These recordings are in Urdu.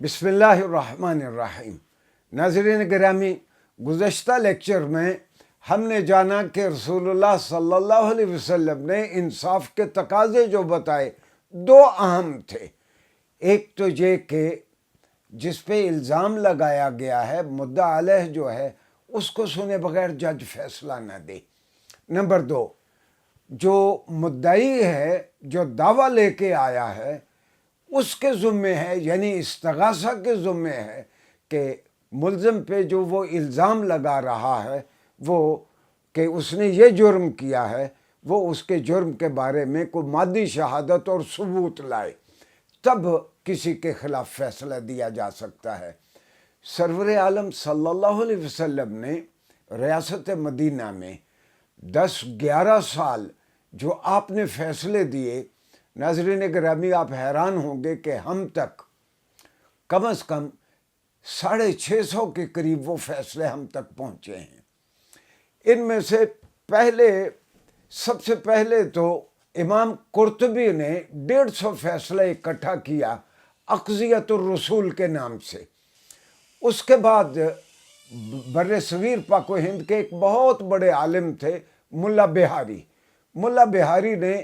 بسم اللہ الرحمن الرحیم۔ ناظرین گرامی، گزشتہ لیکچر میں ہم نے جانا کہ رسول اللہ صلی اللہ علیہ وسلم نے انصاف کے تقاضے جو بتائے دو اہم تھے۔ ایک تو یہ کہ جس پہ الزام لگایا گیا ہے مدعا علیہ جو ہے اس کو سنے بغیر جج فیصلہ نہ دے۔ نمبر دو، جو مدعی ہے جو دعویٰ لے کے آیا ہے اس کے ذمے ہے، یعنی استغاثہ کے ذمے ہے کہ ملزم پہ جو وہ الزام لگا رہا ہے وہ کہ اس نے یہ جرم کیا ہے، وہ اس کے جرم کے بارے میں کوئی مادی شہادت اور ثبوت لائے، تب کسی کے خلاف فیصلہ دیا جا سکتا ہے۔ سرور عالم صلی اللہ علیہ وسلم نے ریاست مدینہ میں 10-11 سال جو آپ نے فیصلے دیے، ناظرین گرامی آپ حیران ہوں گے کہ ہم تک کم از کم 650 کے قریب وہ فیصلے ہم تک پہنچے ہیں۔ ان میں سے سب سے پہلے تو امام قرطبی نے 150 فیصلہ اکٹھا کیا اقضیت الرسول کے نام سے۔ اس کے بعد بر صغیر پاک و ہند کے ایک بہت بڑے عالم تھے ملا بہاری۔ ملا بہاری نے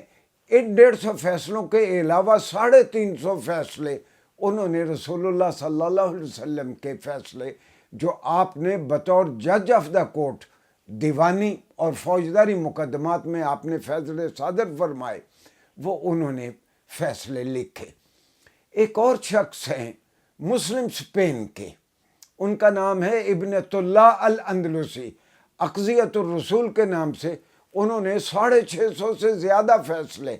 ان 150 فیصلوں کے علاوہ 350 فیصلے انہوں نے رسول اللہ صلی اللہ علیہ وسلم کے فیصلے جو آپ نے بطور جج آف دا کورٹ دیوانی اور فوجداری مقدمات میں آپ نے فیصلے صادر فرمائے، وہ انہوں نے فیصلے لکھے۔ ایک اور شخص ہیں مسلم اسپین کے، ان کا نام ہے ابنۃ اللہ الاندلسی۔ اقضیت الرسول کے نام سے انہوں نے 650 سے زیادہ فیصلے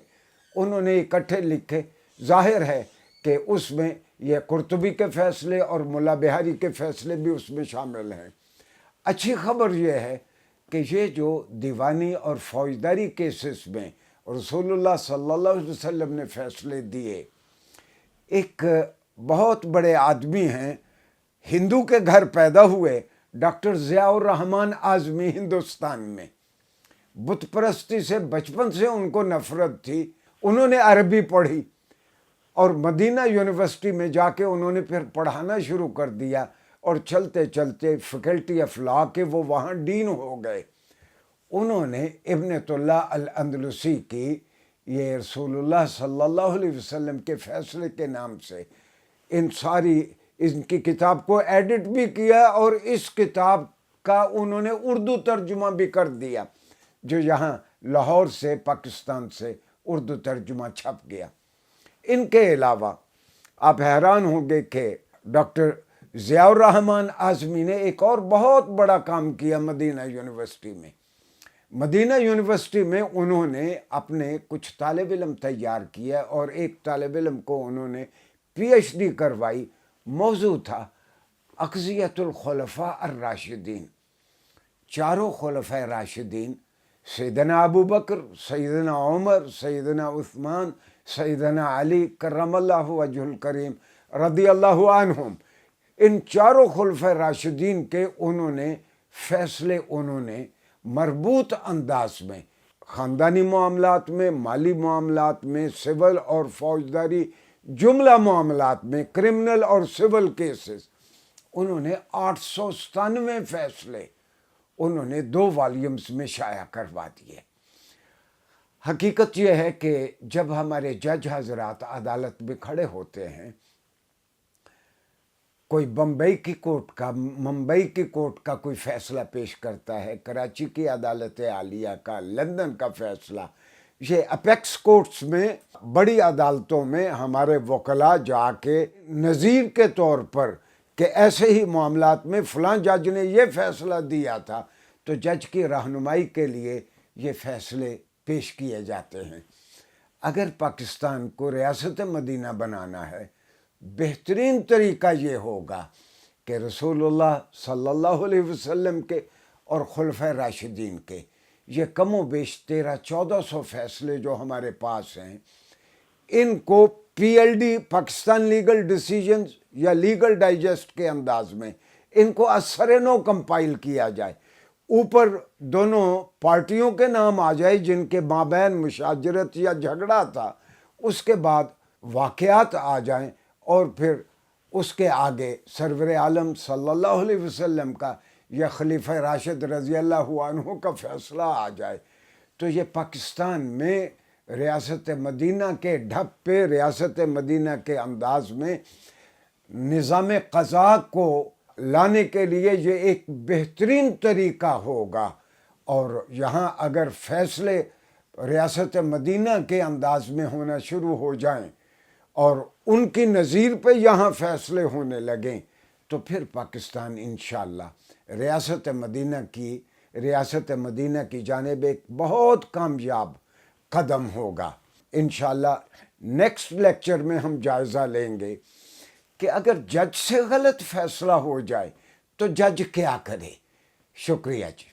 انہوں نے اکٹھے لکھے۔ ظاہر ہے کہ اس میں یہ قرطبی کے فیصلے اور ملا بہاری کے فیصلے بھی اس میں شامل ہیں۔ اچھی خبر یہ ہے کہ یہ جو دیوانی اور فوجداری کیسز میں رسول اللہ صلی اللہ علیہ وسلم نے فیصلے دیے، ایک بہت بڑے آدمی ہیں، ہندو کے گھر پیدا ہوئے، ڈاکٹر ضیاء الرحمن اعظمی، ہندوستان میں۔ بت پرستی سے بچپن سے ان کو نفرت تھی، انہوں نے عربی پڑھی اور مدینہ یونیورسٹی میں جا کے انہوں نے پھر پڑھانا شروع کر دیا، اور چلتے چلتے فیکلٹی آف لا کے وہ وہاں ڈین ہو گئے۔ انہوں نے ابنۃ اللہ الاندلسی کی یہ رسول اللہ صلی اللہ علیہ وسلم کے فیصلے کے نام سے ان کی کتاب کو ایڈٹ بھی کیا، اور اس کتاب کا انہوں نے اردو ترجمہ بھی کر دیا جو یہاں لاہور سے، پاکستان سے اردو ترجمہ چھپ گیا۔ ان کے علاوہ آپ حیران ہوں گے کہ ڈاکٹر ضیاء الرحمن اعظمی نے ایک اور بہت بڑا کام کیا مدینہ یونیورسٹی میں۔ مدینہ یونیورسٹی میں انہوں نے اپنے کچھ طالب علم تیار کیا، اور ایک طالب علم کو انہوں نے پی ایچ ڈی کروائی۔ موضوع تھا اقضیت الخلفاء الراشدین، چاروں خلفاء راشدین، سیدنا ابو بکر، سیدنا عمر، سیدنا عثمان، سیدنا علی کرم اللہ وجہ الکریم رضی اللہ عنہم، ان چاروں خلفاء راشدین کے انہوں نے فیصلے مربوط انداز میں خاندانی معاملات میں، مالی معاملات میں، سول اور فوجداری جملہ معاملات میں، کرمنل اور سول کیسز، انہوں نے 897 فیصلے انہوں نے 2 والیومز میں شائع کروا دیے۔ حقیقت یہ ہے کہ جب ہمارے جج حضرات عدالت میں کھڑے ہوتے ہیں، کوئی ممبئی کی کورٹ کا کوئی فیصلہ پیش کرتا ہے، کراچی کی عدالت عالیہ کا، لندن کا فیصلہ، یہ اپیکس کورٹس میں، بڑی عدالتوں میں ہمارے وکلاء جا کے نظیر کے طور پر کہ ایسے ہی معاملات میں فلاں جج نے یہ فیصلہ دیا تھا، تو جج کی رہنمائی کے لیے یہ فیصلے پیش کیے جاتے ہیں۔ اگر پاکستان کو ریاست مدینہ بنانا ہے، بہترین طریقہ یہ ہوگا کہ رسول اللہ صلی اللہ علیہ وسلم کے اور خلفاء راشدین کے یہ کم و بیش 1300-1400 فیصلے جو ہمارے پاس ہیں، ان کو P L D, Pakistan legal decisions یا لیگل ڈائجسٹ کے انداز میں ان کو اثر نو کمپائل کیا جائے، اوپر دونوں پارٹیوں کے نام آ جائے جن کے مابین مشاجرت یا جھگڑا تھا، اس کے بعد واقعات آ جائیں، اور پھر اس کے آگے سرور عالم صلی اللہ علیہ وسلم کا یا خلیفہ راشد رضی اللہ عنہ کا فیصلہ آ جائے تو یہ پاکستان میں ریاست مدینہ کے ڈھب پہ، ریاست مدینہ کے انداز میں نظام قضاء کو لانے کے لیے یہ ایک بہترین طریقہ ہوگا۔ اور یہاں اگر فیصلے ریاست مدینہ کے انداز میں ہونا شروع ہو جائیں اور ان کی نظیر پہ یہاں فیصلے ہونے لگیں تو پھر پاکستان انشاءاللہ ریاست مدینہ کی جانب ایک بہت کامیاب قدم ہوگا۔ انشاءاللہ نیکسٹ لیکچر میں ہم جائزہ لیں گے کہ اگر جج سے غلط فیصلہ ہو جائے تو جج کیا کرے۔ شکریہ جی۔